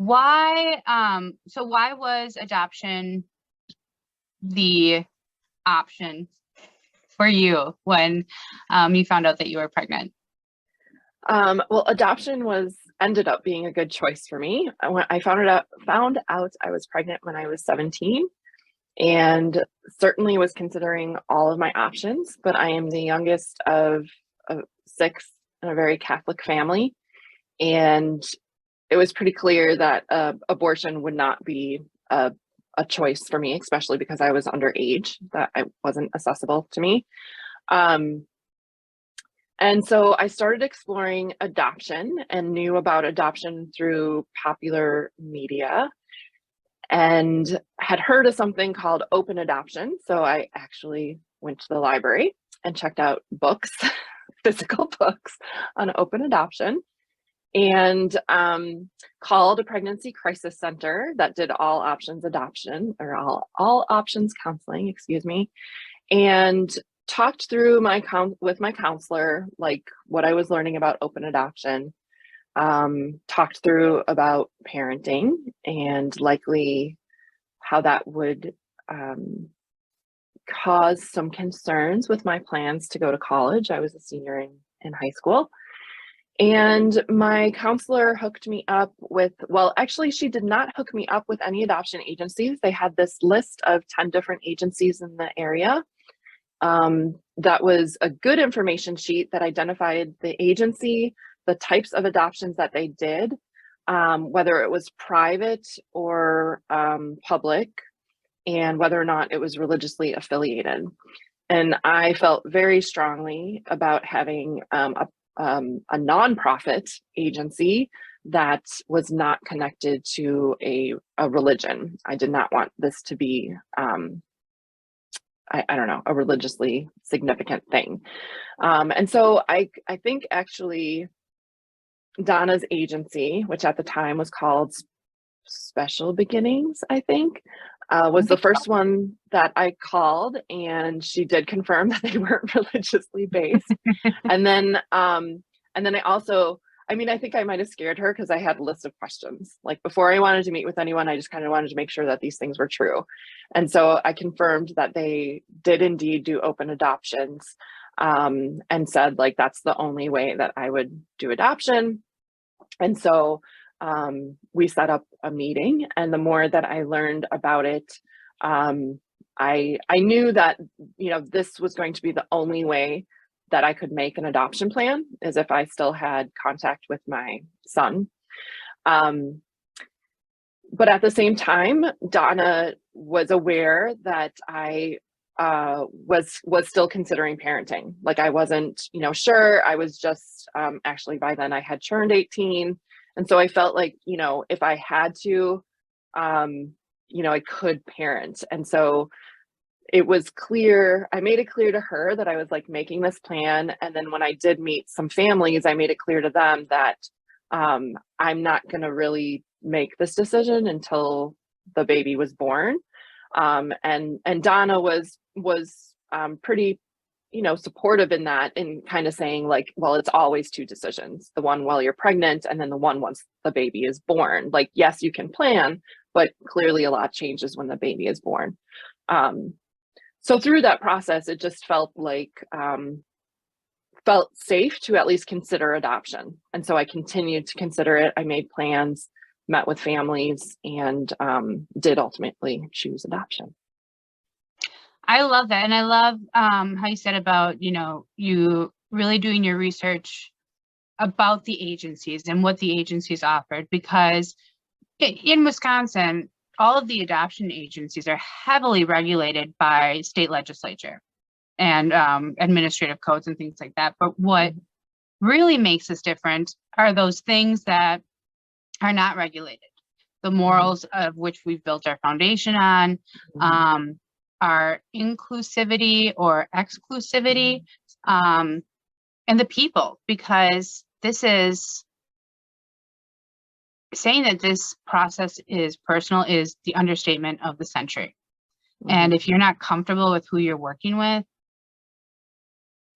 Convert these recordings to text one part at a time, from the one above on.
Why, so why was adoption the option for you when you found out that you were pregnant? Well, adoption ended up being a good choice for me. I found out I was pregnant when I was 17, and certainly was considering all of my options, but I am the youngest of six in a very Catholic family, and it was pretty clear that abortion would not be a choice for me, especially because I was underage, that it wasn't accessible to me. And so I started exploring adoption and knew about adoption through popular media and had heard of something called open adoption. So I actually went to the library and checked out books, physical books on open adoption, and called a pregnancy crisis center that did all options adoption, or all options counseling, excuse me, and talked through with my counselor, like what I was learning about open adoption, talked through about parenting and likely how that would cause some concerns with my plans to go to college. I was a senior in high school. And my counselor hooked me up with, well, actually, she did not hook me up with any adoption agencies. They had this list of 10 different agencies in the area. That was a good information sheet that identified the agency, the types of adoptions that they did, whether it was private or public, and whether or not it was religiously affiliated. And I felt very strongly about having a nonprofit agency that was not connected to a religion. I did not want this to be I don't know, a religiously significant thing. And so I think actually Donna's agency, which at the time was called Special Beginnings, I think, was the first one that I called, and she did confirm that they weren't religiously based. And then I also, I mean, I think I might have scared her because I had a list of questions. Like before I wanted to meet with anyone, I just kind of wanted to make sure that these things were true. And so I confirmed that they did indeed do open adoptions, and said like, that's the only way that I would do adoption. And so we set up a meeting, and the more that I learned about it, I knew that, you know, this was going to be the only way that I could make an adoption plan, is if I still had contact with my son. But at the same time, Donna was aware that I was still considering parenting. Like I wasn't, you know, sure. I was just actually by then I had turned 18, and so I felt like, you know, if I had to, you know, I could parent. And so it was clear, I made it clear to her that I was like making this plan. And then when I did meet some families, I made it clear to them that I'm not going to really make this decision until the baby was born. And Donna was pretty, you know, supportive in that, and kind of saying like, well, it's always two decisions, the one while you're pregnant and then the one once the baby is born. Like, yes, you can plan, but clearly a lot changes when the baby is born. So through that process, it just felt like, felt safe to at least consider adoption. And so I continued to consider it. I made plans, met with families, and did ultimately choose adoption. I love that. And I love how you said about, you know, you really doing your research about the agencies and what the agencies offered, because in Wisconsin, all of the adoption agencies are heavily regulated by state legislature and administrative codes and things like that. But what really makes us different are those things that are not regulated, the morals of which we've built our foundation on, our inclusivity or exclusivity, and the people, because this is saying that this process is personal is the understatement of the century. And if you're not comfortable with who you're working with,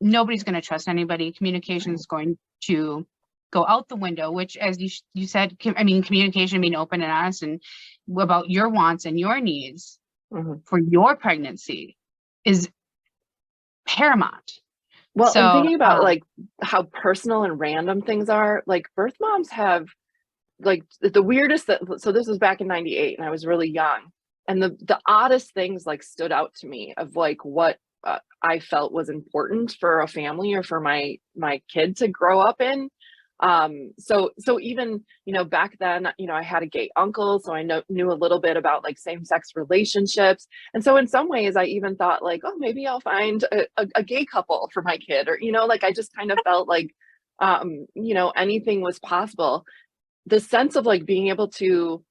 nobody's going to trust anybody. Communication is going to go out the window, which, as you said, I mean, communication, being open and honest and about your wants and your needs for your pregnancy is paramount. Well, and So, thinking about like how personal and random things are, like birth moms have like the weirdest that, so this was back in 98 and I was really young. And the oddest things like stood out to me of like what I felt was important for a family or for my kid to grow up in. So even, you know, back then, you know, I had a gay uncle, so I knew a little bit about like same-sex relationships. And so in some ways I even thought like, oh, maybe I'll find a gay couple for my kid, or, you know, like I just kind of felt like, you know, anything was possible. The sense of like being able to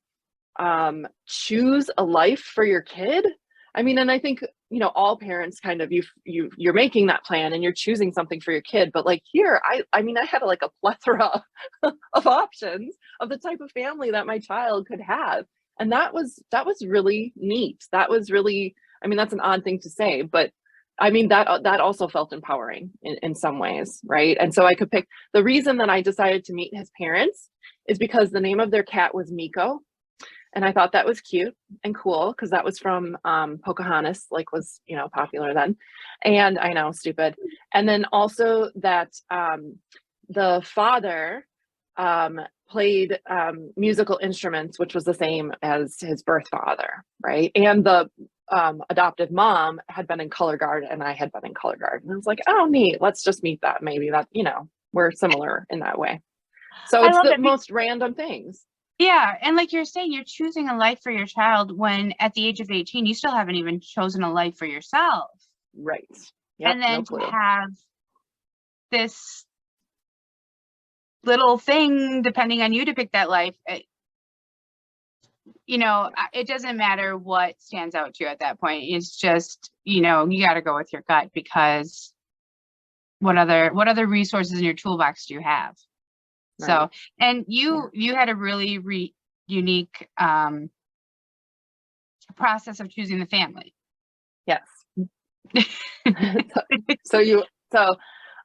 choose a life for your kid. I mean, and I think, you know, all parents kind of, you're making that plan and you're choosing something for your kid. But like here, I mean, I had like a plethora of options of the type of family that my child could have. And that was really neat. That was really, I mean, that's an odd thing to say, but I mean, that also felt empowering in some ways, right? And so I could pick, the reason that I decided to meet his parents is because the name of their cat was Miko. And I thought that was cute and cool because that was from Pocahontas, like was, you know, popular then. And I know, stupid. And then also that the father played musical instruments, which was the same as his birth father, right? And the adoptive mom had been in color guard and I had been in color guard. And I was like, oh, neat. Let's just meet that. Maybe that, you know, we're similar in that way. So I it's love the it. most random things. Yeah. And like you're saying, you're choosing a life for your child when at the age of 18, you still haven't even chosen a life for yourself. Right. Yep, And then no to clue. have this little thing, depending on you, to pick that life, you know, it doesn't matter what stands out to you at that point. It's just, you know, you got to go with your gut, because what other resources in your toolbox do you have? Right. So, and you had a really unique process of choosing the family. Yes.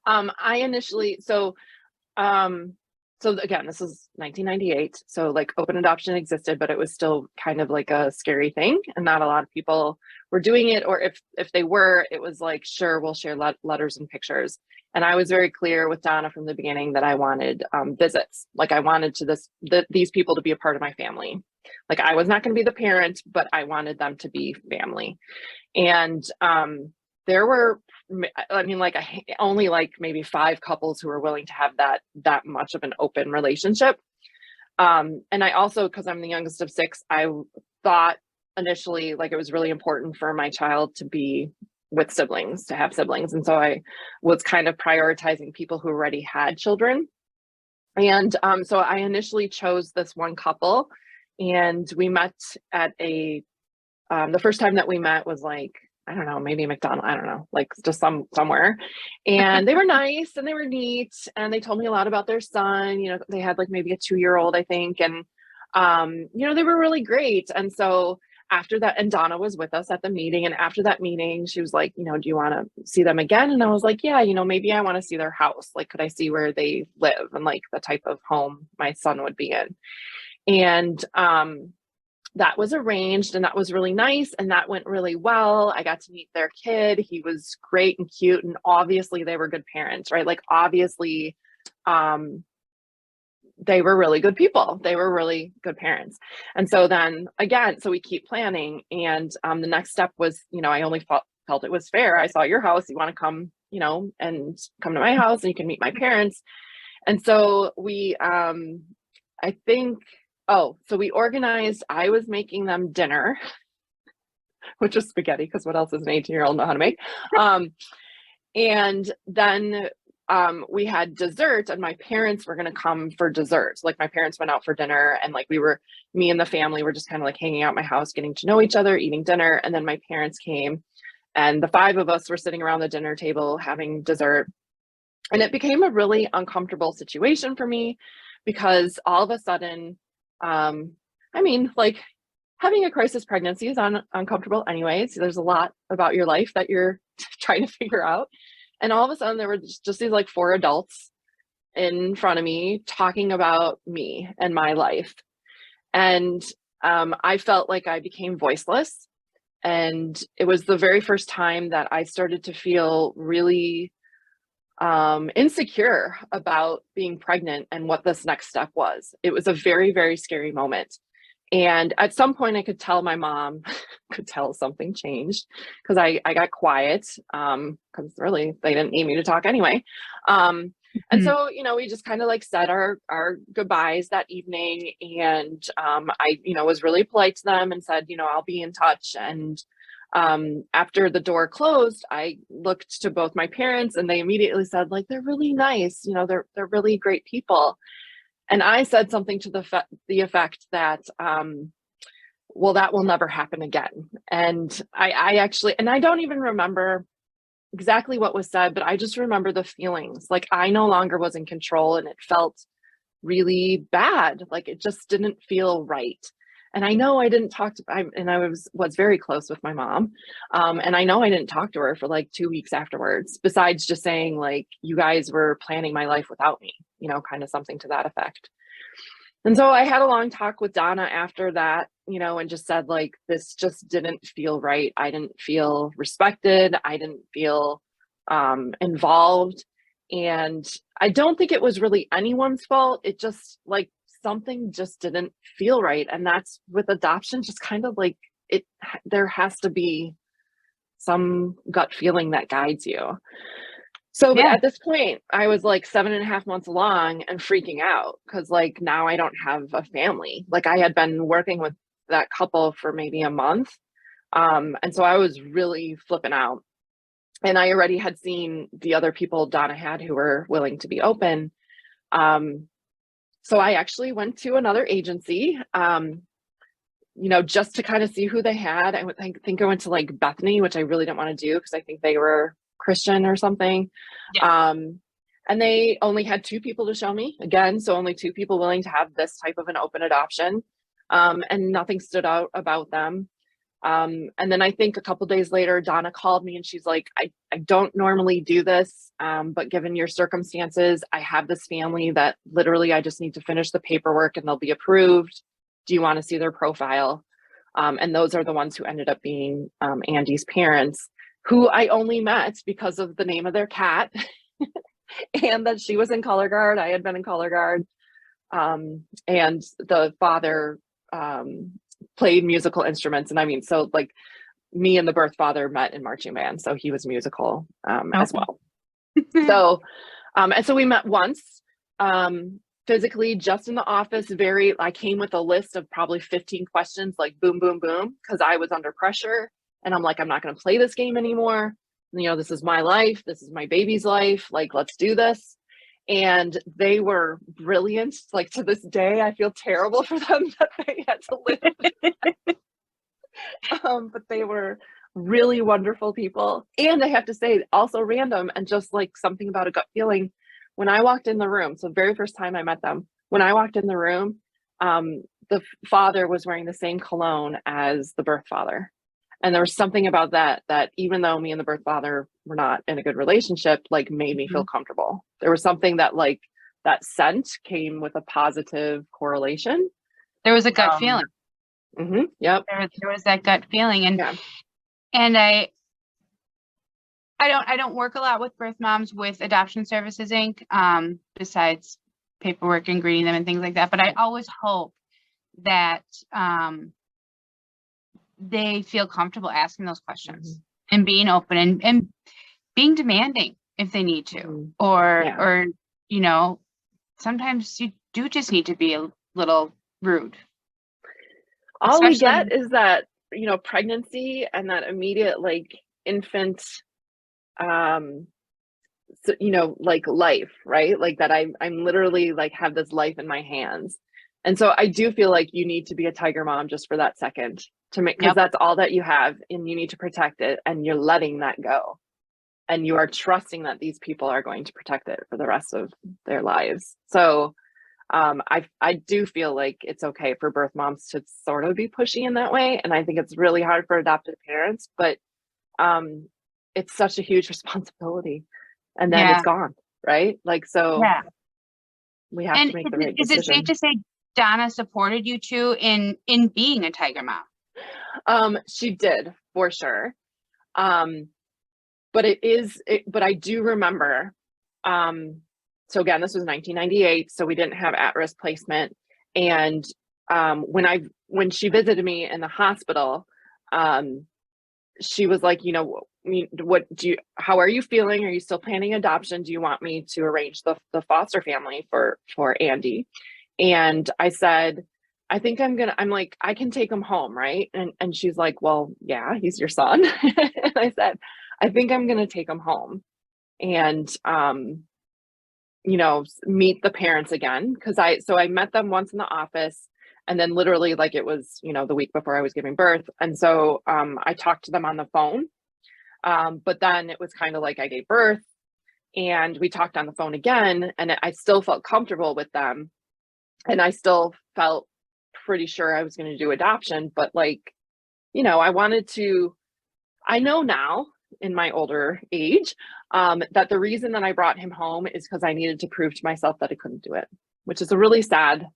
I initially, so again, this is 1998. So like open adoption existed, but it was still kind of like a scary thing. And not a lot of people were doing it. Or if they were, it was like, sure, we'll share letters and pictures. And I was very clear with Donna from the beginning that I wanted visits. Like I wanted these people to be a part of my family. Like I was not going to be the parent, but I wanted them to be family. And there were, I mean, like only like maybe 5 couples who were willing to have that much of an open relationship. And I also, because I'm the youngest of 6, I thought initially like it was really important for my child to be with siblings, to have siblings. And so I was kind of prioritizing people who already had children. And so I initially chose this one couple, and we met at the first time that we met was like, I don't know, maybe McDonald's, I don't know, like just somewhere. And they were nice and they were neat. And they told me a lot about their son. You know, they had like maybe a 2-year-old, I think. And, you know, they were really great. And so after that, and Donna was with us at the meeting. And after that meeting, she was like, you know, do you want to see them again? And I was like, yeah, you know, maybe I want to see their house. Like, could I see where they live and like the type of home my son would be in? And, that was arranged, and that was really nice, and that went really well. I got to meet their kid. He was great and cute, and obviously they were good parents, right? Like obviously they were really good people. They were really good parents. And so then again, so we keep planning, and the next step was, you know, I only felt it was fair. I saw your house. You want to come, you know, and come to my house and you can meet my parents. And so we, I think, so we organized, I was making them dinner, which was spaghetti, because what else does an 18-year-old know how to make? And then we had dessert, and my parents were going to come for dessert. Like my parents went out for dinner, and like me and the family were just kind of like hanging out at my house, getting to know each other, eating dinner. And then my parents came, and the 5 of us were sitting around the dinner table having dessert. And it became a really uncomfortable situation for me, because all of a sudden, I mean, like having a crisis pregnancy is uncomfortable anyways. There's a lot about your life that you're trying to figure out. And all of a sudden there were just these like 4 adults in front of me talking about me and my life. And I felt like I became voiceless. And it was the very first time that I started to feel really insecure about being pregnant and what this next step was. It was a very, very scary moment. And at some point I could tell my mom could tell something changed, because I got quiet, because really they didn't need me to talk anyway. And Mhm. so, we just kind of like said our goodbyes that evening. And I, was really polite to them and said, I'll be in touch. And after the door closed, I looked to both my parents and they immediately said, like, they're really nice, they're really great people. And I said something to the effect that, well, that will never happen again. And I actually, and I don't even remember exactly what was said, but I just remember the feelings. Like I no longer was in control, and it felt really bad. Like it just didn't feel right. And I know I didn't talk to, and I was very close with my mom. And I know I didn't talk to her for like 2 weeks afterwards, besides just saying like, you guys were planning my life without me, kind of something to that effect. And so I had a long talk with Donna after that, and just said, like, this just didn't feel right. I didn't feel respected. I didn't feel involved. And I don't think it was really anyone's fault. It just like something just didn't feel right. And that's with adoption, just kind of like there has to be some gut feeling that guides you. So, but Yeah. at this point, I was like 7.5 months along and freaking out because, like, now I don't have a family. Like, I had been working with that couple for maybe a month. And so I was really flipping out. And I already had seen the other people Donna had who were willing to be open. So I actually went to another agency, just to kind of see who they had. I think I went to like Bethany, which I really didn't want to do because I think they were Christian or something. Yeah. And they only had 2 people to show me again. So only 2 people willing to have this type of an open adoption. And nothing stood out about them. And then I think a couple days later, Donna called me and she's like, I don't normally do this, but given your circumstances, I have this family that literally I just need to finish the paperwork and they'll be approved. Do you want to see their profile? And those are the ones who ended up being Andy's parents, who I only met because of the name of their cat and that she was in color guard. I had been in color guard. And the father played musical instruments. And I mean, so like me and the birth father met in marching band. So he was musical as Okay. well. So, and so we met once physically just in the office. I came with a list of probably 15 questions, like boom, boom, boom, because I was under pressure. And I'm like, I'm not going to play this game anymore. This is my life. This is my baby's life. Like, let's do this. And they were brilliant. Like to this day, I feel terrible for them that they had to live. But they were really wonderful people. And I have to say, also random and just like something about a gut feeling. When I walked in the room, so the very first time I met them, when I walked in the room, the father was wearing the same cologne as the birth father. And there was something about that even though me and the birth father were not in a good relationship, like made me feel Mhm. comfortable. There was something that like that scent came with a positive correlation. There was a gut feeling. Um, yep. There was that gut feeling. Yeah. And I don't work a lot with birth moms with Adoption Services Inc. Besides paperwork and greeting them and things like that. But I always hope that they feel comfortable asking those questions and being open and being demanding if they need to, Mhm. or Yeah. or sometimes you do just need to be a little rude, All we especially. get is that, pregnancy and that immediate like infant, um, so, like life, right? Like that I'm literally like have this life in my hands. And so I do feel like you need to be a tiger mom just for that second to make, because Yep. that's all that you have and you need to protect it and you're letting that go. And you are trusting that these people are going to protect it for the rest of their lives. So I do feel like it's okay for birth moms to sort of be pushy in that way. And I think it's really hard for adoptive parents, but it's such a huge responsibility. And then it's Yeah. gone, right? Like, so Yeah. we have to And make the right is it safe decision. to say Donna supported you too in being a tiger mom? She did, for sure. But I do remember, so again, this was 1998, so we didn't have at-risk placement. And when she visited me in the hospital, she was like, how are you feeling? Are you still planning adoption? Do you want me to arrange the foster family for Andy? And I said, I'm like, I can take him home, right? And she's like, well, yeah, he's your son. And I said, I think I'm gonna take him home and meet the parents again. So I met them once in the office, and then literally like it was, the week before I was giving birth. And so I talked to them on the phone. But then it was kind of like I gave birth and we talked on the phone again, and I still felt comfortable with them. And I still felt pretty sure I was going to do adoption, but like, I know now in my older age, that the reason that I brought him home is because I needed to prove to myself that I couldn't do it, which is a really sad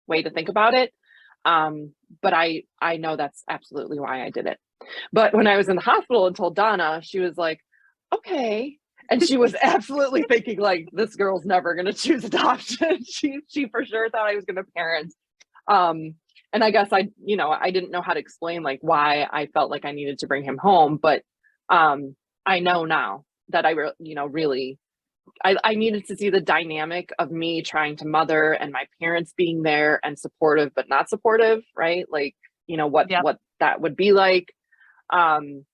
way to think about it. But I know that's absolutely why I did it. But when I was in the hospital and told Donna, she was like, okay. And she was absolutely thinking like, this girl's never going to choose adoption. She for sure thought I was going to parent. And I guess I didn't know how to explain like why I felt like I needed to bring him home. But I know now that really, I needed to see the dynamic of me trying to mother and my parents being there and supportive, but not supportive, right? Like, what that would be like. And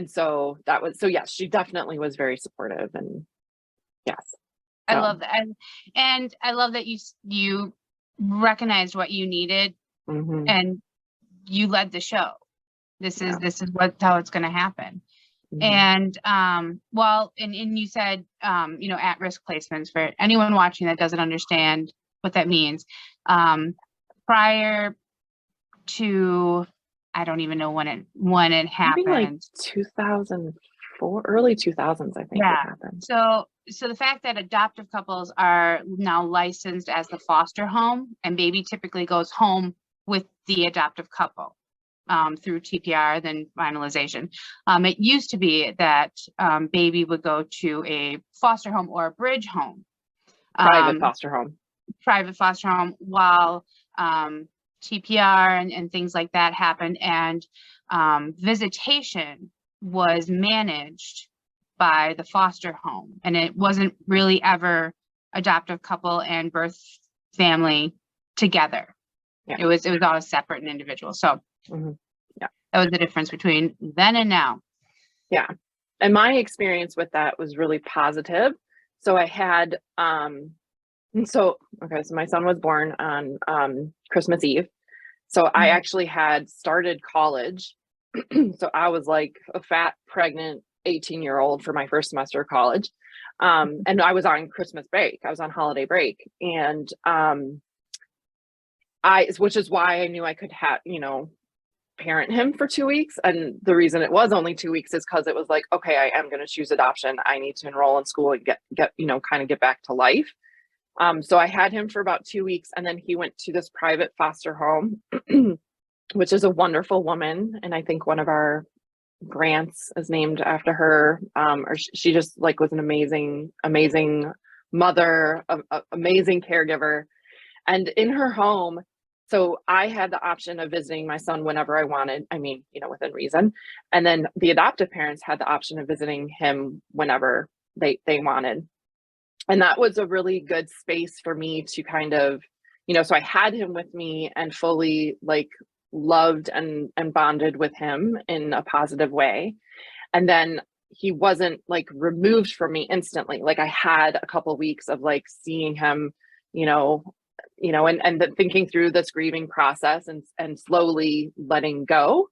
so yes, she definitely was very supportive, and yes. I love that. And I love that you recognized what you needed and you led the show. This is how it's going to happen. And and you said at-risk placements, for anyone watching that doesn't understand what that means. Prior to, I don't even know when it happened. Maybe like 2004, early 2000s, I think it happened. So the fact that adoptive couples are now licensed as the foster home, and baby typically goes home with the adoptive couple through TPR, then finalization. It used to be that baby would go to a foster home or a bridge home. Private foster home. While TPR and things like that happened, and visitation was managed by the foster home, and it wasn't really ever adoptive couple and birth family together. It was all separate and individual. So that was the difference between then and now. Yeah. And my experience with that was really positive. So I had so my son was born on Christmas Eve. So I actually had started college. So I was like a fat, pregnant 18-year-old for my first semester of college. And I was on Christmas break. I was on holiday break. And which is why I knew I could parent him for 2 weeks. And the reason it was only 2 weeks is because it was like, okay, I am going to choose adoption. I need to enroll in school and get back to life. So I had him for about 2 weeks, and then he went to this private foster home, which is a wonderful woman. And I think one of our grants is named after her. Or she just like was an amazing, amazing mother, amazing caregiver. And in her home, so I had the option of visiting my son whenever I wanted. I mean, within reason. And then the adoptive parents had the option of visiting him whenever they wanted. And that was a really good space for me to kind of, so I had him with me and fully like loved and bonded with him in a positive way. And then he wasn't like removed from me instantly. Like I had a couple of weeks of like seeing him, and then thinking through this grieving process and slowly letting go.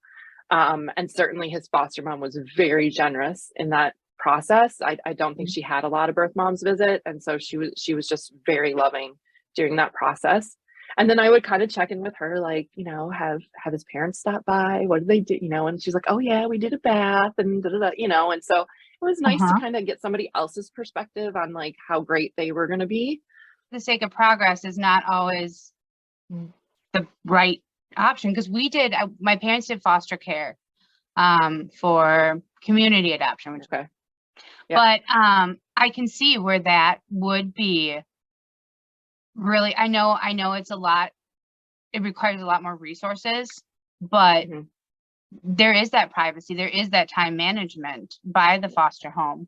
And certainly his foster mom was very generous in that process. I don't think she had a lot of birth moms visit. And so she was just very loving during that process. And then I would kind of check in with her, like, have his parents stop by? What did they do? And she's like, oh yeah, we did a bath and and so it was nice to kind of get somebody else's perspective on like how great they were going to be. the sake of progress is not always the right option, because my parents did foster care for community adoption, which, Okay. Yeah. but I can see where that would be really, I know it's a lot, it requires a lot more resources, but Mhm. there is that privacy, there is that time management by the foster home.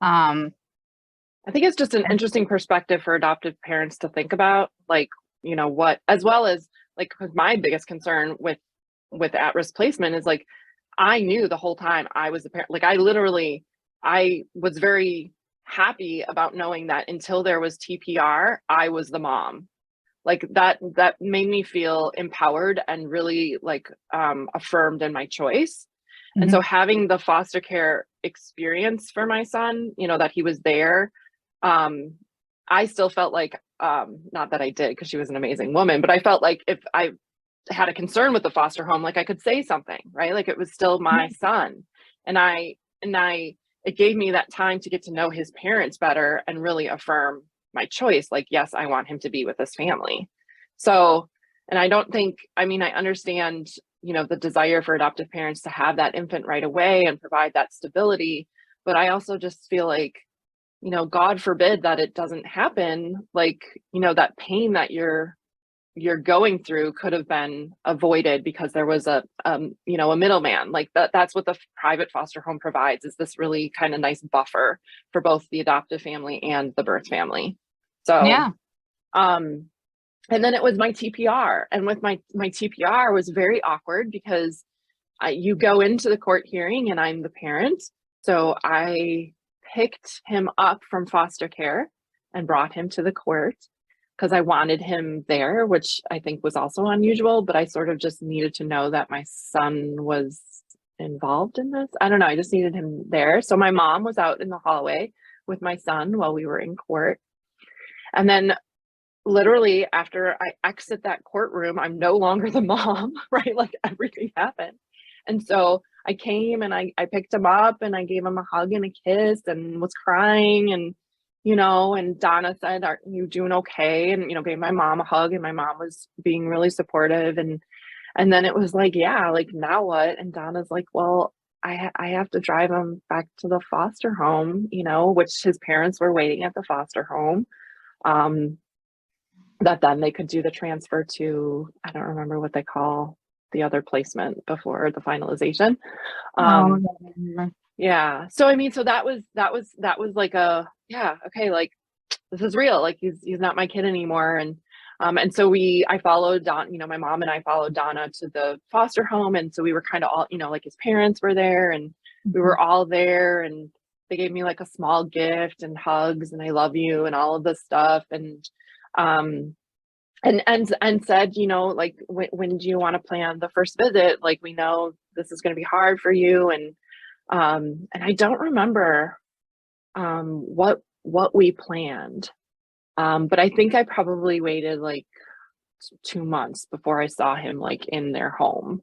I think it's just an interesting perspective for adoptive parents to think about, like, you know, what, as well as like, because my biggest concern with at-risk placement is like, I knew the whole time I was the parent. Like, I was very happy about knowing that until there was TPR, I was the mom. Like that made me feel empowered and really like affirmed in my choice. And so having the foster care experience for my son, you know, that he was there, I still felt like, not that I did because she was an amazing woman, but I felt like if I had a concern with the foster home, like I could say something, right? Like it was still my son. And it gave me that time to get to know his parents better and really affirm my choice. Like, yes, I want him to be with this family. So, and I don't think, I mean, I understand, you know, the desire for adoptive parents to have that infant right away and provide that stability. But I also just feel like, you know, God forbid that it doesn't happen. Like, you know, that pain that you're going through could have been avoided because there was a you know, a middleman. Like that's what the private foster home provides, is this really kind of nice buffer for both the adoptive family and the birth family. So Yeah. and then it was my TPR, and with my TPR was very awkward because you go into the court hearing and I'm the parent, so I picked him up from foster care and brought him to the court because I wanted him there, which I think was also unusual, but I sort of just needed to know that my son was involved in this. I don't know, I just needed him there. So my mom was out in the hallway with my son while we were in court. And then literally after I exit that courtroom, I'm no longer the mom, right? Like everything happened. And so I came and I picked him up and I gave him a hug and a kiss and was crying, and you know, and Donna said, "Are you doing okay?" And you know, gave my mom a hug, and my mom was being really supportive. And then it was like, yeah, like now what? And Donna's like, well, I have to drive him back to the foster home, you know, which his parents were waiting at the foster home. That then they could do the transfer to, I don't remember what they call the other placement before the finalization. Yeah. So I mean, so that was like a, yeah, okay, like this is real. Like he's not my kid anymore. And so I followed Don, you know, my mom and I followed Donna to the foster home. And so we were kind of all, you know, like his parents were there and we were all there, and they gave me like a small gift and hugs and I love you and all of this stuff. Um and said, you know, like when do you want to plan the first visit? Like we know this is going to be hard for you. And I don't remember what we planned. But I think I probably waited like 2 months before I saw him like in their home.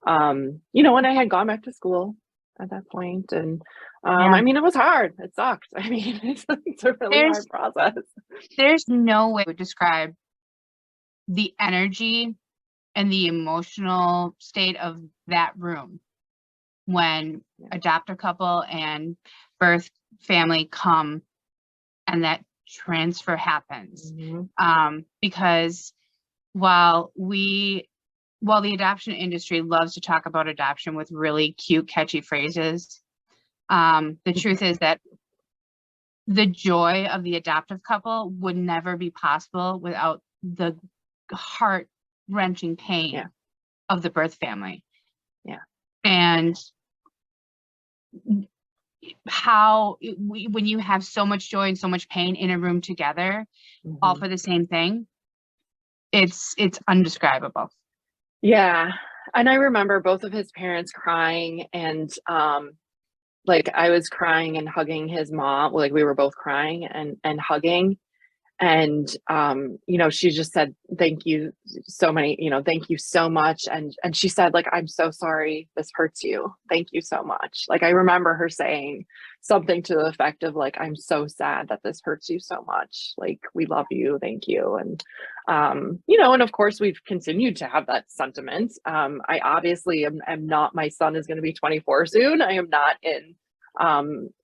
You know, when I had gone back to school at that point. And I mean, it was hard. It sucked. I mean, it's a really hard process. There's no way to describe the energy and the emotional state of that room when adoptive couple and birth family come and that transfer happens. Because while the adoption industry loves to talk about adoption with really cute, catchy phrases, the truth is that the joy of the adoptive couple would never be possible without the heart-wrenching pain of the birth family. Yeah. And how when you have so much joy and so much pain in a room together, all for the same thing, it's undescribable. Yeah. And I remember both of his parents crying, and like I was crying and hugging his mom. Like we were both crying and hugging. And she just said, thank you thank you so much. And she said, like, I'm so sorry this hurts you, thank you so much. Like, I remember her saying something to the effect of, like, I'm so sad that this hurts you so much, like, we love you, thank you. And and of course we've continued to have that sentiment. I obviously am not, my son is going to be 24 soon, I am not in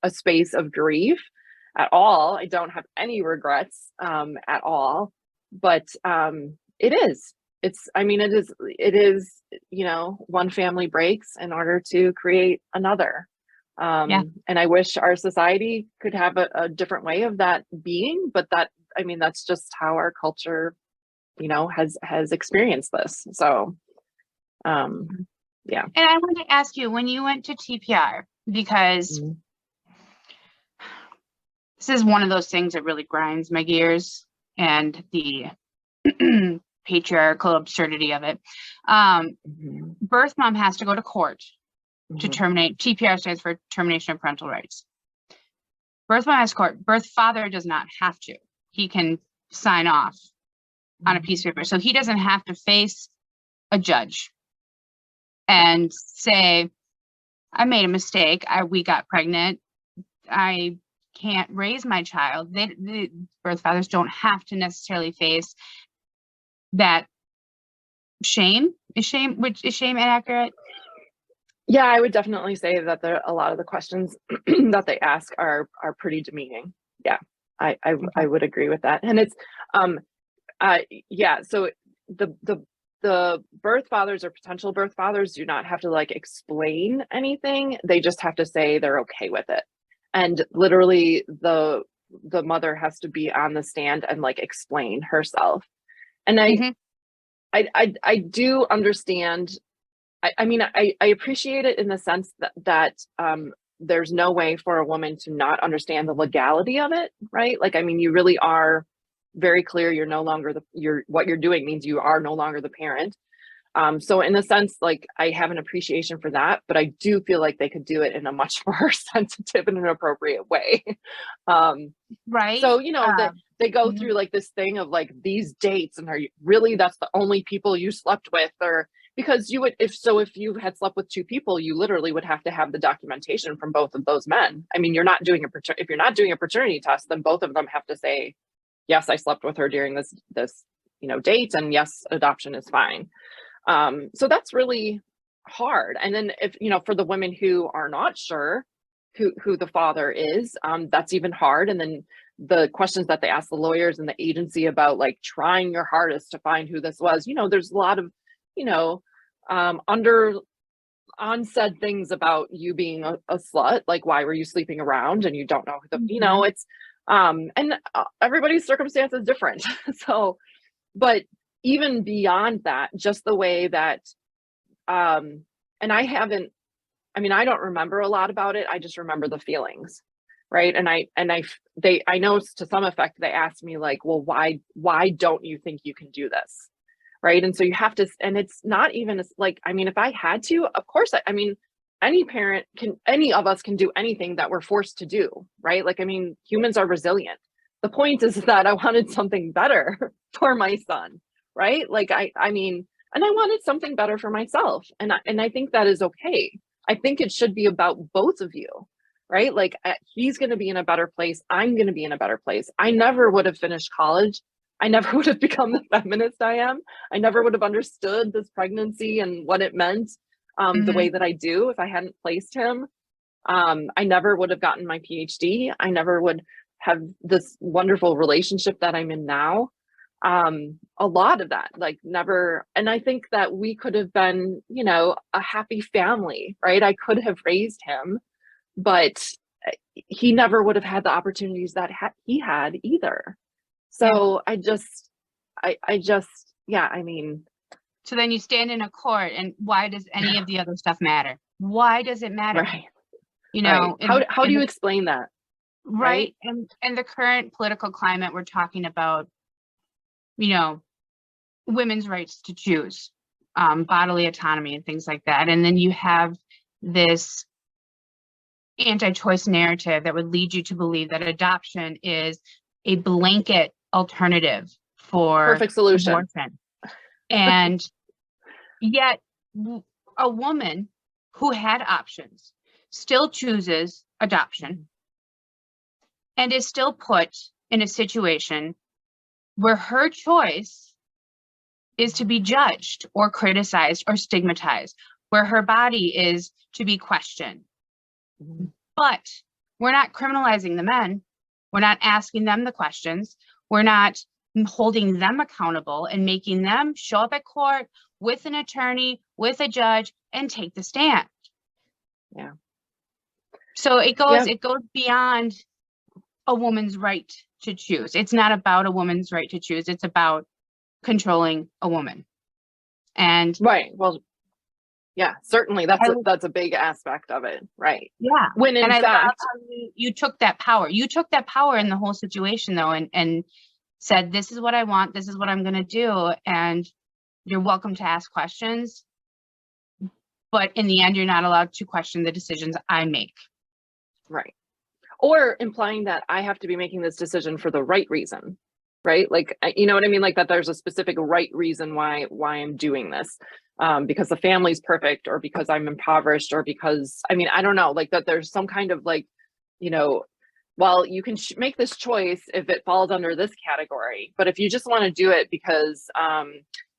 a space of grief at all. I don't have any regrets at all. But it is. It is, one family breaks in order to create another. Yeah. And I wish our society could have a different way of that being, but that's just how our culture, has experienced this. So yeah. And I want to ask you, when you went to TPR, because Mhm. this is one of those things that really grinds my gears, and the patriarchal absurdity of it. Mhm. Birth mom has to go to court to Mhm. terminate. TPR stands for termination of parental rights. Birth mom has to court. Birth father does not have to. He can sign off on a piece of paper. So he doesn't have to face a judge and say, I made a mistake. We got pregnant. I can't raise my child. The birth fathers don't have to necessarily face that shame. Is shame inaccurate? Yeah, I would definitely say that a lot of the questions that they ask are pretty demeaning. Yeah, I Okay. would agree with that. And it's yeah, so the birth fathers or potential birth fathers do not have to, like, explain anything. They just have to say they're okay with it. And literally the mother has to be on the stand and, like, explain herself. And Mhm. I do understand. I appreciate it in the sense that there's no way for a woman to not understand the legality of it, right? Like, you really are very clear. You're no longer what you're doing means you are no longer the parent. So in a sense, like, I have an appreciation for that, but I do feel like they could do it in a much more sensitive and an appropriate way. Um, Right. so, that they go Mhm. through, like, this thing of, like, these dates, and are you really, that's the only people you slept with? Or because you would, if you had slept with two people, you literally would have to have the documentation from both of those men. You're not doing if you're not doing a paternity test, then both of them have to say, yes, I slept with her during this date, and yes, adoption is fine. So that's really hard. And then, if for the women who are not sure who the father is, that's even hard. And then the questions that they ask the lawyers and the agency about, like, trying your hardest to find who this was, there's a lot of you know under onsaid things about you being a slut, like, why were you sleeping around, and you don't know who Mhm. it's and everybody's circumstance is different. So, but even beyond that, just the way that and I haven't I don't remember a lot about it. I just remember the feelings, right? I know, to some effect, they asked me, like, well, why don't you think you can do this? Right? And so you have to, and it's not even like, if I had to, of course, any parent can, any of us can do anything that we're forced to do, right? Like, humans are resilient. The point is that I wanted something better for my son, right? Like, and I wanted something better for myself. And I think that is okay. I think it should be about both of you, right? Like, he's going to be in a better place. I'm going to be in a better place. I never would have finished college. I never would have become the feminist I am. I never would have understood this pregnancy and what it meant the way Mhm. that I do if I hadn't placed him. I never would have gotten my PhD. I never would have this wonderful relationship that I'm in now. A lot of that, like, never. And I think that we could have been, a happy family, right? I could have raised him, but he never would have had the opportunities that he had either. Yeah. So I just, yeah, So then you stand in a court, and why does any of the other stuff matter? Why does it matter? right, right. How do In you the explain that, right? right, and the current political climate, we're talking about, you know, women's rights to choose, bodily autonomy and things like that. And then you have this anti-choice narrative that would lead you to believe that adoption is a blanket alternative for Perfect solution. abortion. And yet a woman who had options still chooses adoption and is still put in a situation where her choice is to be judged or criticized or stigmatized, where her body is to be questioned. But we're not criminalizing the men. We're not asking them the questions. We're not holding them accountable and making them show up at court with an attorney, with a judge, and take the stand. Yeah. So it goes beyond a woman's right to choose. It's not about a woman's right to choose. It's about controlling a woman. And right. Well, yeah, certainly that's a big aspect of it. Right. Yeah. When in and fact, I love how you took that power. You took that power in the whole situation though, and said, this is what I want. This is what I'm going to do. And you're welcome to ask questions. But in the end, you're not allowed to question the decisions I make. right. Or implying that I have to be making this decision for the right reason, right? Like, you know what I mean? Like that there's a specific right reason why I'm doing this, because the family's perfect, or because I'm impoverished, or because, I mean, I don't know, like that there's some kind of like, you know, well, you can make this choice if it falls under this category, but if you just want to do it because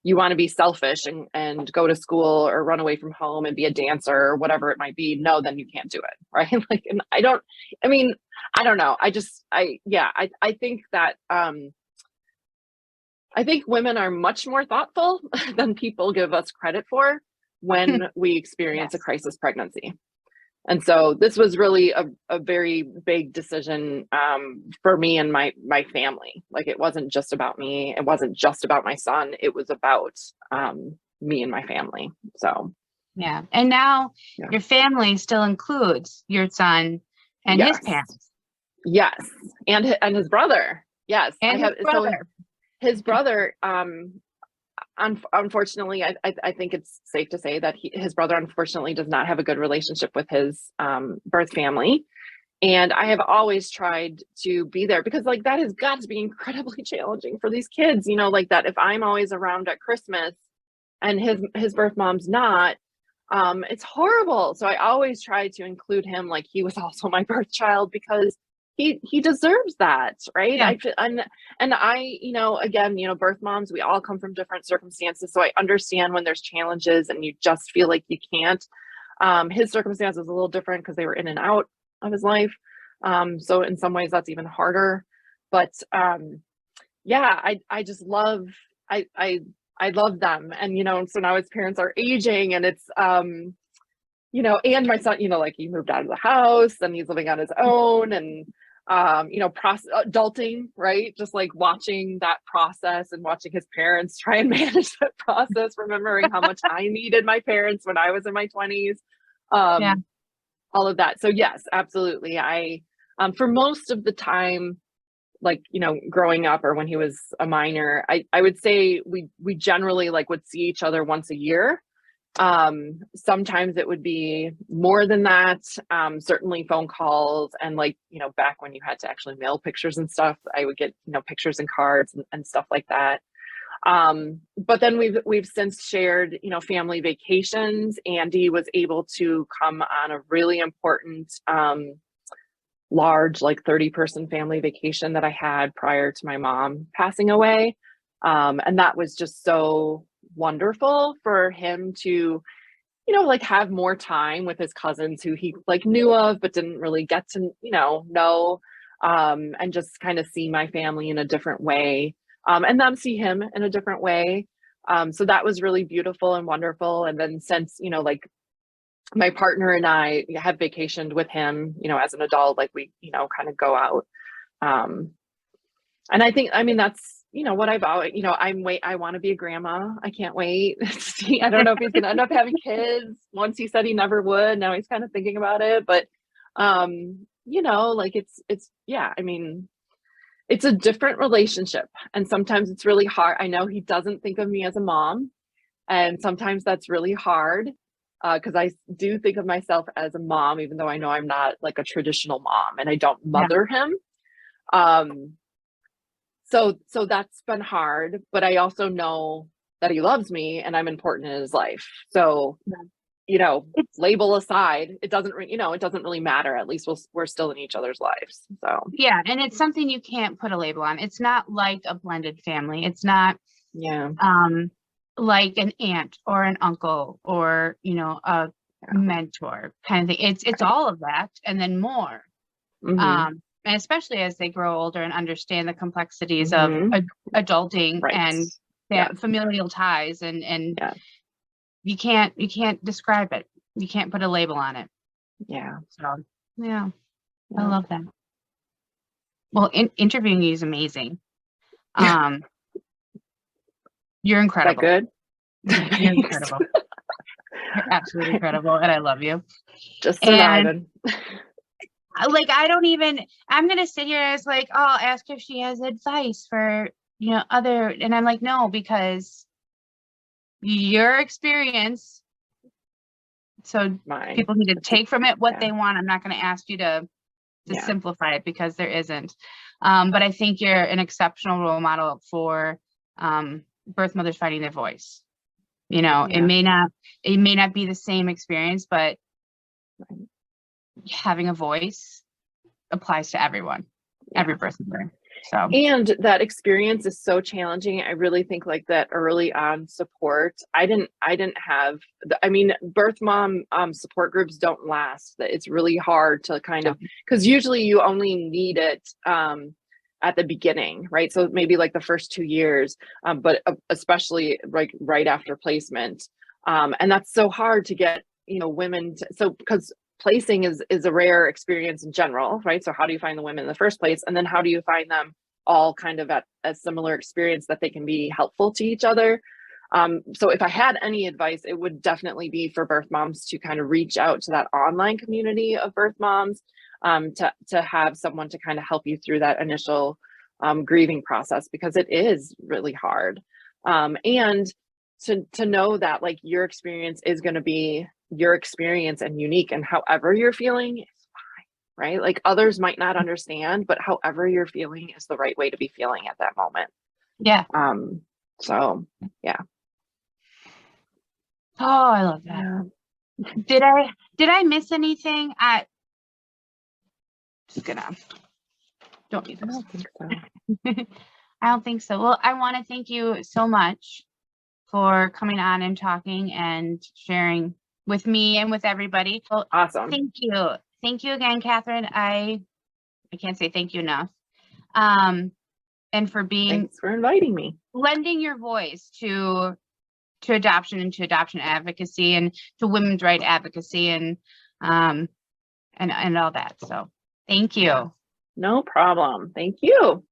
you want to be selfish and go to school or run away from home and be a dancer or whatever it might be, no, then you can't do it, right? Like, and I don't know. I think that I think women are much more thoughtful than people give us credit for when we experience a crisis pregnancy. And so this was really a very big decision for me and my family. Like, it wasn't just about me. It wasn't just about my son. It was about me and my family. So, yeah. And now your family still includes your son and his parents. Yes. And his brother. Yes. And his brother. So his brother, unfortunately, I think it's safe to say that his brother unfortunately does not have a good relationship with his birth family. And I have always tried to be there, because like that has got to be incredibly challenging for these kids, you know, like that if I'm always around at Christmas and his birth mom's not, it's horrible. So I always try to include him like he was also my birth child, because he deserves that, right? Yeah. And I, you know, again, you know, birth moms, we all come from different circumstances, so I understand when there's challenges and you just feel like you can't. His circumstance was a little different because they were in and out of his life, so in some ways that's even harder. But yeah, I just love I love them, and you know, so now his parents are aging, and it's you know, and my son, you know, like he moved out of the house and he's living on his own, and you know, adulting, right? Just like watching that process and watching his parents try and manage that process, remembering how much I needed my parents when I was in my 20s. All of that. So yes, absolutely. I for most of the time, like, you know, growing up or when he was a minor, I would say we generally like would see each other once a year. Sometimes it would be more than that. Certainly phone calls, and like, you know, back when you had to actually mail pictures and stuff, I would get, you know, pictures and cards and stuff like that. But then we've since shared, you know, family vacations. Andy was able to come on a really important, large, like 30-person family vacation that I had prior to my mom passing away. And that was just so wonderful for him to, you know, like have more time with his cousins who he like knew of, but didn't really get to, you know, and just kind of see my family in a different way, and them see him in a different way. So that was really beautiful and wonderful. And then since, you know, like my partner and I have vacationed with him, you know, as an adult, like we, you know, kind of go out. And I think, I mean, that's, you know, what I've always, you know, I want to be a grandma. I can't wait to see. I don't know if he's going to end up having kids. Once he said he never would. Now he's kind of thinking about it, but, you know, like it's, yeah, I mean, it's a different relationship, and sometimes it's really hard. I know he doesn't think of me as a mom, and sometimes that's really hard, because I do think of myself as a mom, even though I know I'm not like a traditional mom and I don't mother him. So that's been hard, but I also know that he loves me and I'm important in his life. So, you know, It's label aside, it doesn't, it doesn't really matter. At least we're still in each other's lives. So, yeah, and it's something you can't put a label on. It's not like a blended family. It's not yeah. like an aunt or an uncle or, you know, a Yeah. mentor kind of thing. It's all of that and then more. Mm-hmm. And especially as they grow older and understand the complexities of Mm-hmm. adulting Right. and Yeah. familial ties and Yeah. you can't describe it. You can't put a label on it. Yeah. So yeah, I Yeah. love that. Well, interviewing you is amazing. You're Is that incredible. good? You're Thanks. incredible. You're absolutely incredible, and I love you. Just And surviving. like, I'm gonna sit here as like, oh, I'll ask if she has advice for, you know, and I'm like, no, because your experience, so Mine. people need to take from it what Yeah. they want. I'm not gonna ask you to Yeah. simplify it because there isn't. But I think you're an exceptional role model for birth mothers finding their voice. You know, Yeah. it may not be the same experience, but Right. having a voice applies to everyone, every Yeah. birth mother. So And that experience is so challenging. I really think like that early on support. I didn't have I mean, birth mom support groups don't last. It's really hard to kind of, because usually you only need it at the beginning, right? So maybe like the first 2 years, but especially like right after placement. And that's so hard to get, women to, so because placing is a rare experience in general, right? So how do you find the women in the first place? And then how do you find them all kind of at a similar experience that they can be helpful to each other? So if I had any advice, it would definitely be for birth moms to kind of reach out to that online community of birth moms, to have someone to kind of help you through that initial grieving process, because it is really hard. And to know that like your experience is going to be your experience and unique, and however you're feeling is fine, right? Like others might not understand, but however you're feeling is the right way to be feeling at that moment. yeah. So yeah. Oh, I love that. Yeah. Did I miss anything? Don't need I this. don't think so. I don't think so. Well, I want to thank you so much for coming on and talking and sharing with me and with everybody. Well, Awesome. thank you. Thank you again, Catherine. I can't say thank you enough. And for Thanks for inviting me. lending your voice to adoption and to adoption advocacy and to women's right advocacy and all that. So thank you. No problem. Thank you.